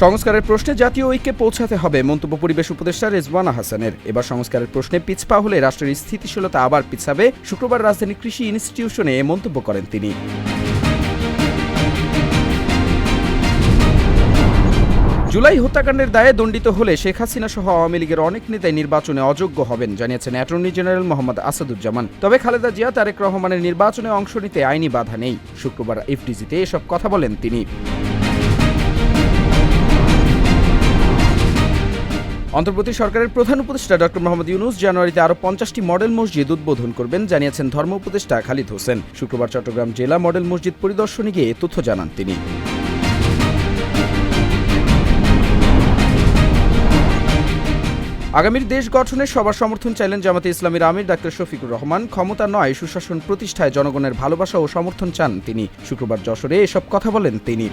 সংস্কারের প্রশ্নে জাতীয় ঐক্যে পৌঁছাতে হবে মন্তব্য পরিবেশ উপদেষ্টা রেজওয়ানা হাসানের। এবার সংস্কারের প্রশ্নে পিছপা হলে রাষ্ট্রের স্থিতিশীলতা আবার পিছাবে। শুক্রবার রাজধানী কৃষি ইনস্টিটিউশনে এ মন্তব্য করেন তিনি। জুলাই হত্যাকাণ্ডের দায়ে দণ্ডিত হলে শেখ হাসিনা সহ আওয়ামী লীগের অনেক নেতাই নির্বাচনে অযোগ্য হবেন জানিয়েছেন অ্যাটর্নি জেনারেল মোহাম্মদ আসাদুজ্জামান। তবে খালেদা জিয়া, তারেক রহমানের নির্বাচনে অংশ নিতে আইনি বাধা নেই। শুক্রবার এফডিসিতে এসব কথা বলেন তিনি। অন্তর্বর্তী সরকারের প্রধান উপদেষ্টা ডক্টর মোহাম্মদ ইউনূস জানুয়ারিতে আরও 50টি মডেল মসজিদ উদ্বোধন করবেন জানিয়েছেন ধর্ম উপদেষ্টা খালিদ হোসেন। শুক্রবার চট্টগ্রাম জেলা মডেল মসজিদ পরিদর্শনে গিয়ে এ তথ্য জানান তিনি। আগামীর দেশ গঠনে সবার সমর্থন চাইলেন জামাতে ইসলামীর আমির ডাক্তার শফিকুর রহমান। ক্ষমতা নয়, সুশাসন প্রতিষ্ঠায় জনগণের ভালোবাসা ও সমর্থন চান তিনি। শুক্রবার যশোরে এসব কথা বলেন তিনি।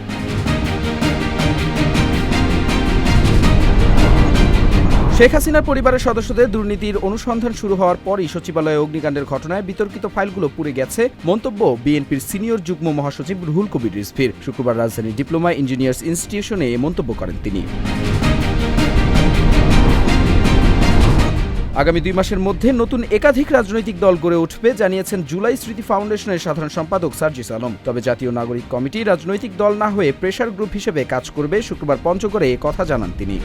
শেখ হাসিনার পরিবারের সদস্যদের দুর্নীতির অনুসন্ধান শুরু হওয়ার পরই সচিবালয়ে অগ্নিকাণ্ডের ঘটনায় বিতর্কিত ফাইলগুলো পুড়ে গেছে মন্তব্য বিএনপির সিনিয়র যুগ্ম মহাসচিব রুহুল কবির রিজভীর। শুক্রবার রাজধানীর ডিপ্লোমা ইঞ্জিনিয়ার্স ইনস্টিটিউশনে এ মন্তব্য করেন তিনি। আগামী 2 মাসের মধ্যে নতুন একাধিক রাজনৈতিক দল গড়ে উঠবে জানিয়েছেন জুলাই স্মৃতি ফাউন্ডেশনের সাধারণ সম্পাদক সার্জিস আলম। তবে জাতীয় নাগরিক কমিটি রাজনৈতিক দল না হয়ে প্রেসার গ্রুপ হিসেবে কাজ করবে। শুক্রবার পঞ্চগড়ে এ কথা জানান তিনি।